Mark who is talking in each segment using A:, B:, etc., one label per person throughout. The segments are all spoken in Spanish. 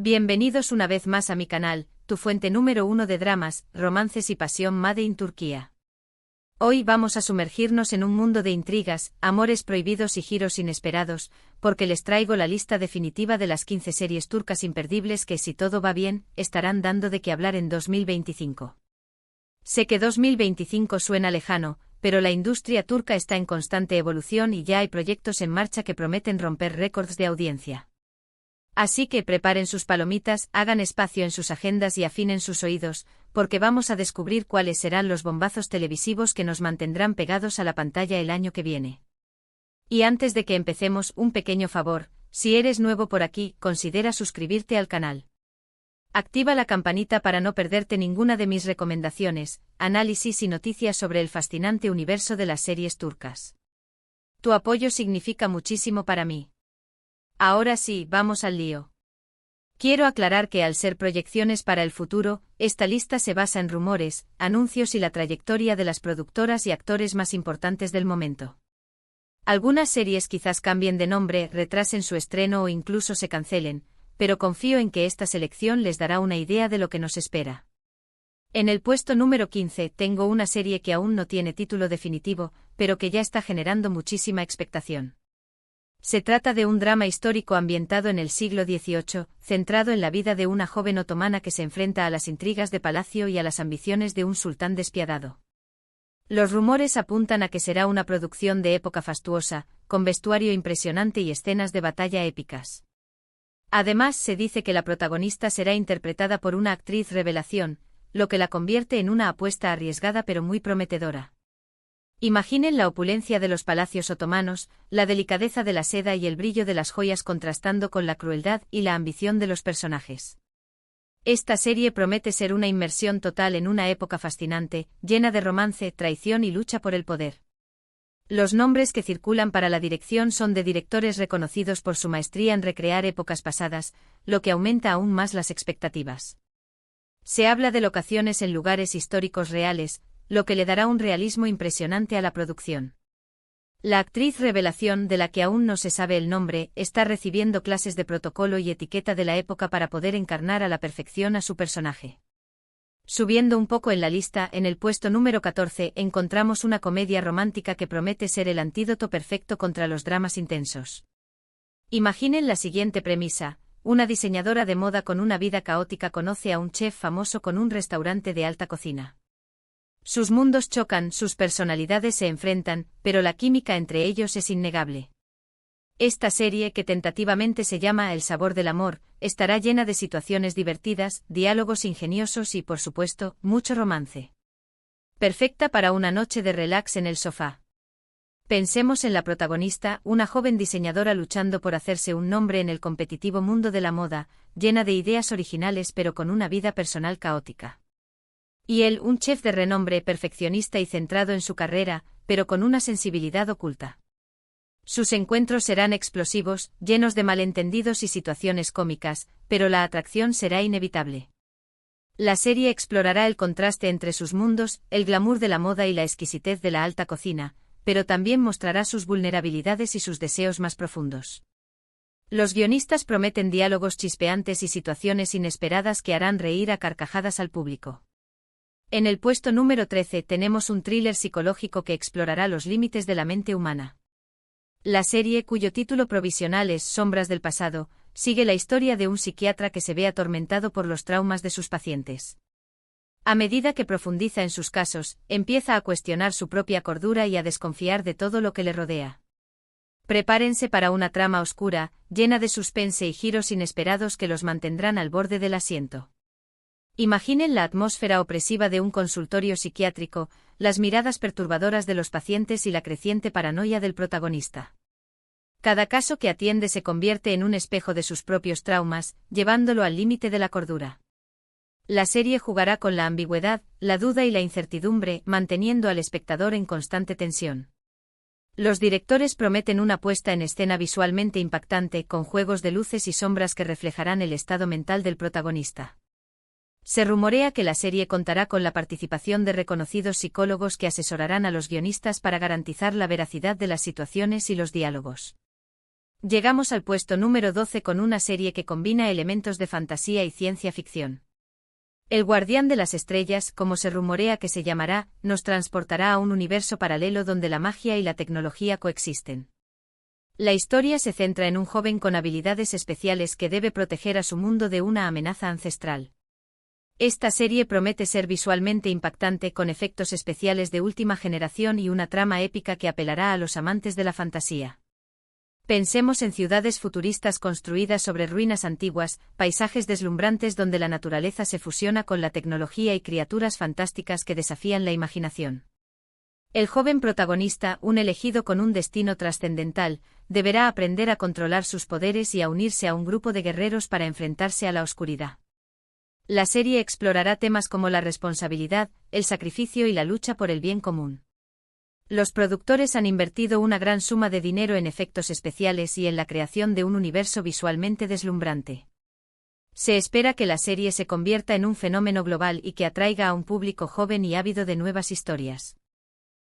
A: Bienvenidos una vez más a mi canal, tu fuente número 1 de dramas, romances y pasión made in Turquía. Hoy vamos a sumergirnos en un mundo de intrigas, amores prohibidos y giros inesperados, porque les traigo la lista definitiva de las 15 series turcas imperdibles que, si todo va bien, estarán dando de qué hablar en 2025. Sé que 2025 suena lejano, pero la industria turca está en constante evolución y ya hay proyectos en marcha que prometen romper récords de audiencia. Así que preparen sus palomitas, hagan espacio en sus agendas y afinen sus oídos, porque vamos a descubrir cuáles serán los bombazos televisivos que nos mantendrán pegados a la pantalla el año que viene. Y antes de que empecemos, un pequeño favor: si eres nuevo por aquí, considera suscribirte al canal. Activa la campanita para no perderte ninguna de mis recomendaciones, análisis y noticias sobre el fascinante universo de las series turcas. Tu apoyo significa muchísimo para mí. Ahora sí, vamos al lío. Quiero aclarar que al ser proyecciones para el futuro, esta lista se basa en rumores, anuncios y la trayectoria de las productoras y actores más importantes del momento. Algunas series quizás cambien de nombre, retrasen su estreno o incluso se cancelen, pero confío en que esta selección les dará una idea de lo que nos espera. En el puesto número 15 tengo una serie que aún no tiene título definitivo, pero que ya está generando muchísima expectación. Se trata de un drama histórico ambientado en el siglo XVIII, centrado en la vida de una joven otomana que se enfrenta a las intrigas de palacio y a las ambiciones de un sultán despiadado. Los rumores apuntan a que será una producción de época fastuosa, con vestuario impresionante y escenas de batalla épicas. Además, se dice que la protagonista será interpretada por una actriz revelación, lo que la convierte en una apuesta arriesgada pero muy prometedora. Imaginen la opulencia de los palacios otomanos, la delicadeza de la seda y el brillo de las joyas contrastando con la crueldad y la ambición de los personajes. Esta serie promete ser una inmersión total en una época fascinante, llena de romance, traición y lucha por el poder. Los nombres que circulan para la dirección son de directores reconocidos por su maestría en recrear épocas pasadas, lo que aumenta aún más las expectativas. Se habla de locaciones en lugares históricos reales, lo que le dará un realismo impresionante a la producción. La actriz revelación, de la que aún no se sabe el nombre, está recibiendo clases de protocolo y etiqueta de la época para poder encarnar a la perfección a su personaje. Subiendo un poco en la lista, en el puesto número 14 encontramos una comedia romántica que promete ser el antídoto perfecto contra los dramas intensos. Imaginen la siguiente premisa: una diseñadora de moda con una vida caótica conoce a un chef famoso con un restaurante de alta cocina. Sus mundos chocan, sus personalidades se enfrentan, pero la química entre ellos es innegable. Esta serie, que tentativamente se llama El sabor del amor, estará llena de situaciones divertidas, diálogos ingeniosos y, por supuesto, mucho romance. Perfecta para una noche de relax en el sofá. Pensemos en la protagonista, una joven diseñadora luchando por hacerse un nombre en el competitivo mundo de la moda, llena de ideas originales pero con una vida personal caótica. Y él, un chef de renombre, perfeccionista y centrado en su carrera, pero con una sensibilidad oculta. Sus encuentros serán explosivos, llenos de malentendidos y situaciones cómicas, pero la atracción será inevitable. La serie explorará el contraste entre sus mundos, el glamour de la moda y la exquisitez de la alta cocina, pero también mostrará sus vulnerabilidades y sus deseos más profundos. Los guionistas prometen diálogos chispeantes y situaciones inesperadas que harán reír a carcajadas al público. En el puesto número 13 tenemos un thriller psicológico que explorará los límites de la mente humana. La serie, cuyo título provisional es Sombras del pasado, sigue la historia de un psiquiatra que se ve atormentado por los traumas de sus pacientes. A medida que profundiza en sus casos, empieza a cuestionar su propia cordura y a desconfiar de todo lo que le rodea. Prepárense para una trama oscura, llena de suspense y giros inesperados que los mantendrán al borde del asiento. Imaginen la atmósfera opresiva de un consultorio psiquiátrico, las miradas perturbadoras de los pacientes y la creciente paranoia del protagonista. Cada caso que atiende se convierte en un espejo de sus propios traumas, llevándolo al límite de la cordura. La serie jugará con la ambigüedad, la duda y la incertidumbre, manteniendo al espectador en constante tensión. Los directores prometen una puesta en escena visualmente impactante, con juegos de luces y sombras que reflejarán el estado mental del protagonista. Se rumorea que la serie contará con la participación de reconocidos psicólogos que asesorarán a los guionistas para garantizar la veracidad de las situaciones y los diálogos. Llegamos al puesto número 12 con una serie que combina elementos de fantasía y ciencia ficción. El Guardián de las Estrellas, como se rumorea que se llamará, nos transportará a un universo paralelo donde la magia y la tecnología coexisten. La historia se centra en un joven con habilidades especiales que debe proteger a su mundo de una amenaza ancestral. Esta serie promete ser visualmente impactante con efectos especiales de última generación y una trama épica que apelará a los amantes de la fantasía. Pensemos en ciudades futuristas construidas sobre ruinas antiguas, paisajes deslumbrantes donde la naturaleza se fusiona con la tecnología y criaturas fantásticas que desafían la imaginación. El joven protagonista, un elegido con un destino trascendental, deberá aprender a controlar sus poderes y a unirse a un grupo de guerreros para enfrentarse a la oscuridad. La serie explorará temas como la responsabilidad, el sacrificio y la lucha por el bien común. Los productores han invertido una gran suma de dinero en efectos especiales y en la creación de un universo visualmente deslumbrante. Se espera que la serie se convierta en un fenómeno global y que atraiga a un público joven y ávido de nuevas historias.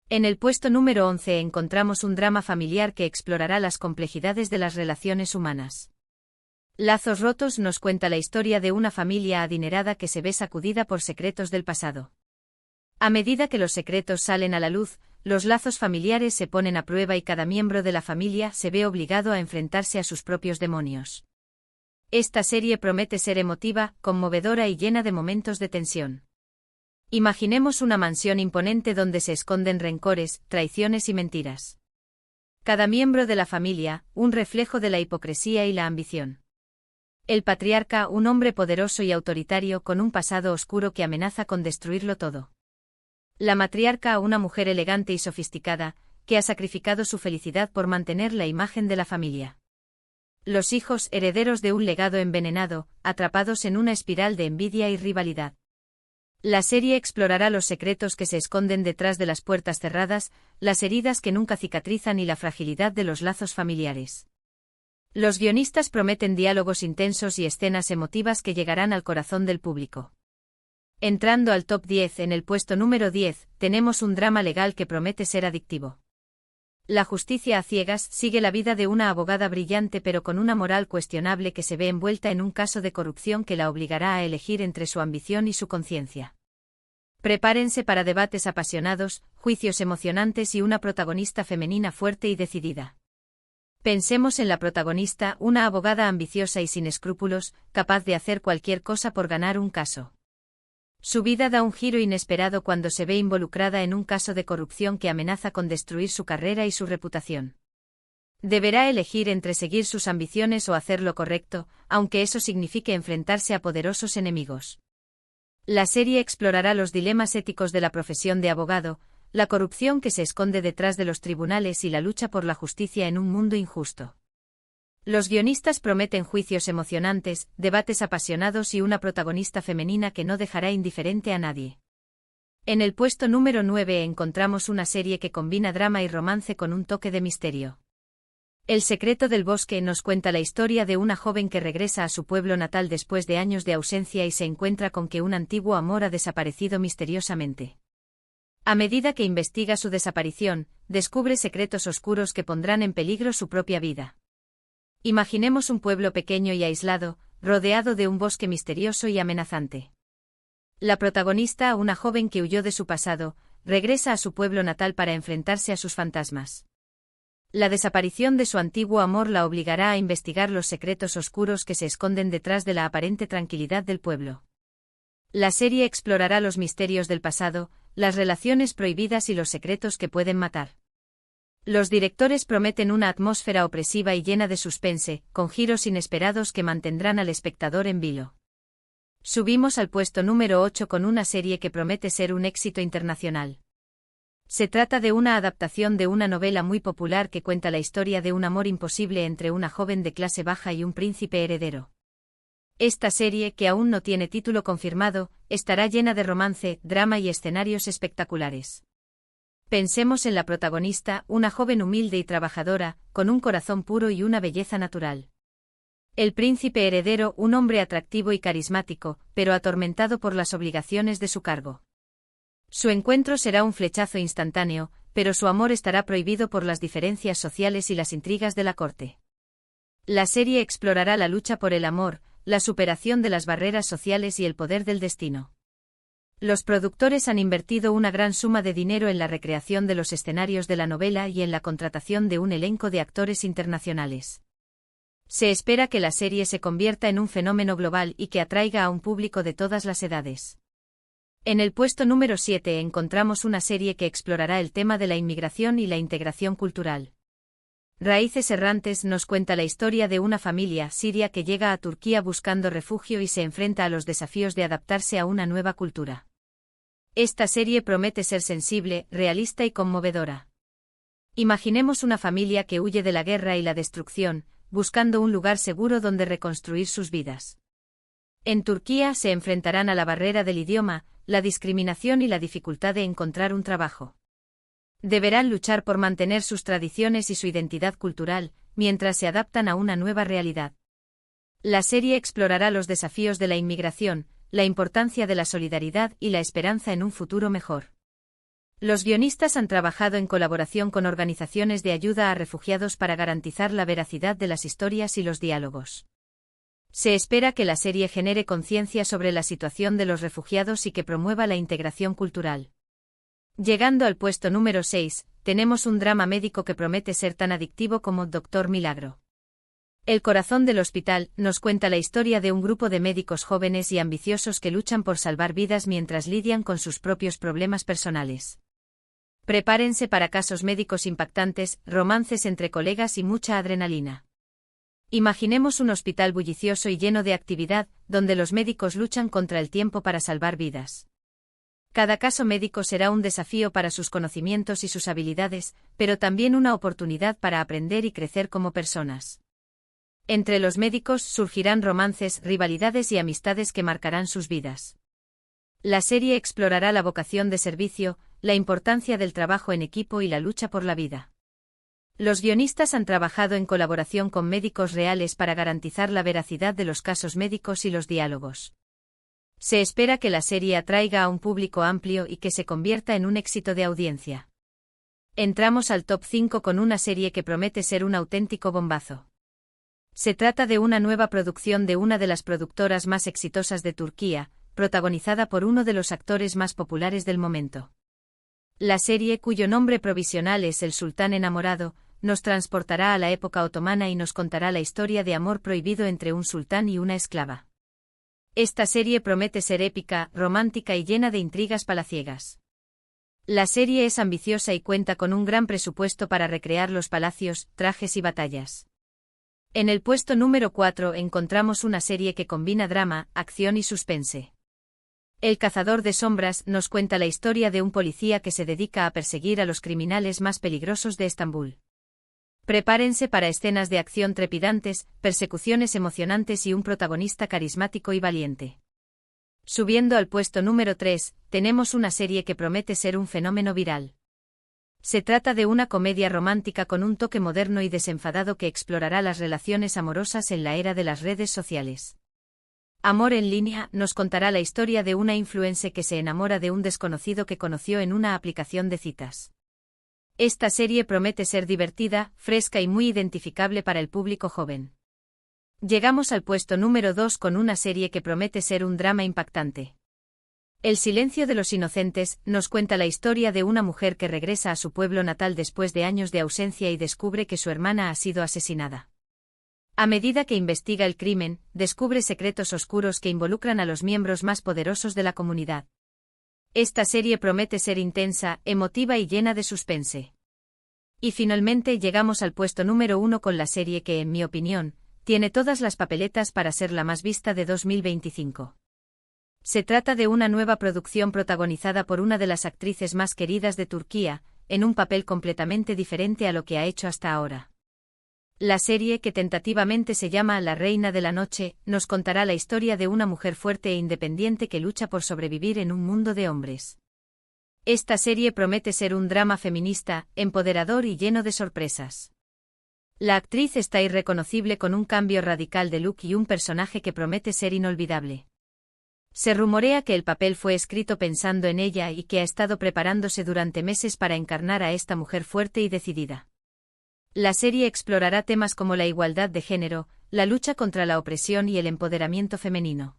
A: En el puesto número 11 encontramos un drama familiar que explorará las complejidades de las relaciones humanas. Lazos rotos nos cuenta la historia de una familia adinerada que se ve sacudida por secretos del pasado. A medida que los secretos salen a la luz, los lazos familiares se ponen a prueba y cada miembro de la familia se ve obligado a enfrentarse a sus propios demonios. Esta serie promete ser emotiva, conmovedora y llena de momentos de tensión. Imaginemos una mansión imponente donde se esconden rencores, traiciones y mentiras. Cada miembro de la familia, un reflejo de la hipocresía y la ambición. El patriarca, un hombre poderoso y autoritario con un pasado oscuro que amenaza con destruirlo todo. La matriarca, una mujer elegante y sofisticada, que ha sacrificado su felicidad por mantener la imagen de la familia. Los hijos, herederos de un legado envenenado, atrapados en una espiral de envidia y rivalidad. La serie explorará los secretos que se esconden detrás de las puertas cerradas, las heridas que nunca cicatrizan y la fragilidad de los lazos familiares. Los guionistas prometen diálogos intensos y escenas emotivas que llegarán al corazón del público. Entrando al top 10, en el puesto número 10, tenemos un drama legal que promete ser adictivo. La justicia a ciegas sigue la vida de una abogada brillante pero con una moral cuestionable que se ve envuelta en un caso de corrupción que la obligará a elegir entre su ambición y su conciencia. Prepárense para debates apasionados, juicios emocionantes y una protagonista femenina fuerte y decidida. Pensemos en la protagonista, una abogada ambiciosa y sin escrúpulos, capaz de hacer cualquier cosa por ganar un caso. Su vida da un giro inesperado cuando se ve involucrada en un caso de corrupción que amenaza con destruir su carrera y su reputación. Deberá elegir entre seguir sus ambiciones o hacer lo correcto, aunque eso signifique enfrentarse a poderosos enemigos. La serie explorará los dilemas éticos de la profesión de abogado, la corrupción que se esconde detrás de los tribunales y la lucha por la justicia en un mundo injusto. Los guionistas prometen juicios emocionantes, debates apasionados y una protagonista femenina que no dejará indiferente a nadie. En el puesto número 9 encontramos una serie que combina drama y romance con un toque de misterio. El secreto del bosque nos cuenta la historia de una joven que regresa a su pueblo natal después de años de ausencia y se encuentra con que un antiguo amor ha desaparecido misteriosamente. A medida que investiga su desaparición, descubre secretos oscuros que pondrán en peligro su propia vida. Imaginemos un pueblo pequeño y aislado, rodeado de un bosque misterioso y amenazante. La protagonista, una joven que huyó de su pasado, regresa a su pueblo natal para enfrentarse a sus fantasmas. La desaparición de su antiguo amor la obligará a investigar los secretos oscuros que se esconden detrás de la aparente tranquilidad del pueblo. La serie explorará los misterios del pasado, las relaciones prohibidas y los secretos que pueden matar. Los directores prometen una atmósfera opresiva y llena de suspense, con giros inesperados que mantendrán al espectador en vilo. Subimos al puesto número 8 con una serie que promete ser un éxito internacional. Se trata de una adaptación de una novela muy popular que cuenta la historia de un amor imposible entre una joven de clase baja y un príncipe heredero. Esta serie, que aún no tiene título confirmado, estará llena de romance, drama y escenarios espectaculares. Pensemos en la protagonista, una joven humilde y trabajadora, con un corazón puro y una belleza natural. El príncipe heredero, un hombre atractivo y carismático, pero atormentado por las obligaciones de su cargo. Su encuentro será un flechazo instantáneo, pero su amor estará prohibido por las diferencias sociales y las intrigas de la corte. La serie explorará la lucha por el amor, la superación de las barreras sociales y el poder del destino. Los productores han invertido una gran suma de dinero en la recreación de los escenarios de la novela y en la contratación de un elenco de actores internacionales. Se espera que la serie se convierta en un fenómeno global y que atraiga a un público de todas las edades. En el puesto número 7 encontramos una serie que explorará el tema de la inmigración y la integración cultural. Raíces Errantes nos cuenta la historia de una familia siria que llega a Turquía buscando refugio y se enfrenta a los desafíos de adaptarse a una nueva cultura. Esta serie promete ser sensible, realista y conmovedora. Imaginemos una familia que huye de la guerra y la destrucción, buscando un lugar seguro donde reconstruir sus vidas. En Turquía se enfrentarán a la barrera del idioma, la discriminación y la dificultad de encontrar un trabajo. Deberán luchar por mantener sus tradiciones y su identidad cultural, mientras se adaptan a una nueva realidad. La serie explorará los desafíos de la inmigración, la importancia de la solidaridad y la esperanza en un futuro mejor. Los guionistas han trabajado en colaboración con organizaciones de ayuda a refugiados para garantizar la veracidad de las historias y los diálogos. Se espera que la serie genere conciencia sobre la situación de los refugiados y que promueva la integración cultural. Llegando al puesto número 6, tenemos un drama médico que promete ser tan adictivo como Doctor Milagro. El corazón del hospital nos cuenta la historia de un grupo de médicos jóvenes y ambiciosos que luchan por salvar vidas mientras lidian con sus propios problemas personales. Prepárense para casos médicos impactantes, romances entre colegas y mucha adrenalina. Imaginemos un hospital bullicioso y lleno de actividad, donde los médicos luchan contra el tiempo para salvar vidas. Cada caso médico será un desafío para sus conocimientos y sus habilidades, pero también una oportunidad para aprender y crecer como personas. Entre los médicos surgirán romances, rivalidades y amistades que marcarán sus vidas. La serie explorará la vocación de servicio, la importancia del trabajo en equipo y la lucha por la vida. Los guionistas han trabajado en colaboración con médicos reales para garantizar la veracidad de los casos médicos y los diálogos. Se espera que la serie atraiga a un público amplio y que se convierta en un éxito de audiencia. Entramos al top 5 con una serie que promete ser un auténtico bombazo. Se trata de una nueva producción de una de las productoras más exitosas de Turquía, protagonizada por uno de los actores más populares del momento. La serie, cuyo nombre provisional es El Sultán Enamorado, nos transportará a la época otomana y nos contará la historia de amor prohibido entre un sultán y una esclava. Esta serie promete ser épica, romántica y llena de intrigas palaciegas. La serie es ambiciosa y cuenta con un gran presupuesto para recrear los palacios, trajes y batallas. En el puesto número 4 encontramos una serie que combina drama, acción y suspense. El cazador de sombras nos cuenta la historia de un policía que se dedica a perseguir a los criminales más peligrosos de Estambul. Prepárense para escenas de acción trepidantes, persecuciones emocionantes y un protagonista carismático y valiente. Subiendo al puesto número 3, tenemos una serie que promete ser un fenómeno viral. Se trata de una comedia romántica con un toque moderno y desenfadado que explorará las relaciones amorosas en la era de las redes sociales. Amor en línea nos contará la historia de una influencer que se enamora de un desconocido que conoció en una aplicación de citas. Esta serie promete ser divertida, fresca y muy identificable para el público joven. Llegamos al puesto número 2 con una serie que promete ser un drama impactante. El silencio de los inocentes nos cuenta la historia de una mujer que regresa a su pueblo natal después de años de ausencia y descubre que su hermana ha sido asesinada. A medida que investiga el crimen, descubre secretos oscuros que involucran a los miembros más poderosos de la comunidad. Esta serie promete ser intensa, emotiva y llena de suspense. Y finalmente llegamos al puesto número 1 con la serie que, en mi opinión, tiene todas las papeletas para ser la más vista de 2025. Se trata de una nueva producción protagonizada por una de las actrices más queridas de Turquía, en un papel completamente diferente a lo que ha hecho hasta ahora. La serie, que tentativamente se llama La Reina de la Noche, nos contará la historia de una mujer fuerte e independiente que lucha por sobrevivir en un mundo de hombres. Esta serie promete ser un drama feminista, empoderador y lleno de sorpresas. La actriz está irreconocible con un cambio radical de look y un personaje que promete ser inolvidable. Se rumorea que el papel fue escrito pensando en ella y que ha estado preparándose durante meses para encarnar a esta mujer fuerte y decidida. La serie explorará temas como la igualdad de género, la lucha contra la opresión y el empoderamiento femenino.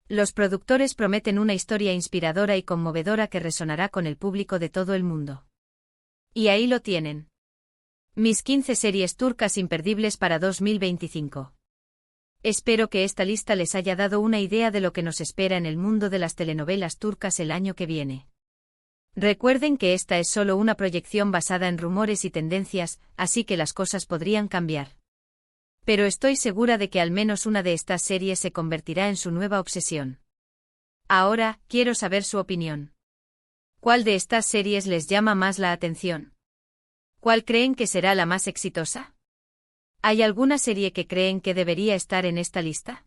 A: Los productores prometen una historia inspiradora y conmovedora que resonará con el público de todo el mundo. Y ahí lo tienen. Mis 15 series turcas imperdibles para 2025. Espero que esta lista les haya dado una idea de lo que nos espera en el mundo de las telenovelas turcas el año que viene. Recuerden que esta es solo una proyección basada en rumores y tendencias, así que las cosas podrían cambiar. Pero estoy segura de que al menos una de estas series se convertirá en su nueva obsesión. Ahora, quiero saber su opinión. ¿Cuál de estas series les llama más la atención? ¿Cuál creen que será la más exitosa? ¿Hay alguna serie que creen que debería estar en esta lista?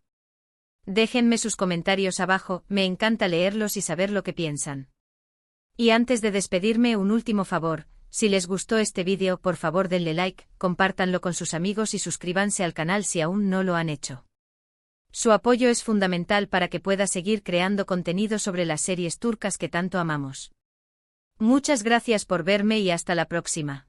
A: Déjenme sus comentarios abajo, me encanta leerlos y saber lo que piensan. Y antes de despedirme, un último favor: si les gustó este vídeo, por favor denle like, compártanlo con sus amigos y suscríbanse al canal si aún no lo han hecho. Su apoyo es fundamental para que pueda seguir creando contenido sobre las series turcas que tanto amamos. Muchas gracias por verme y hasta la próxima.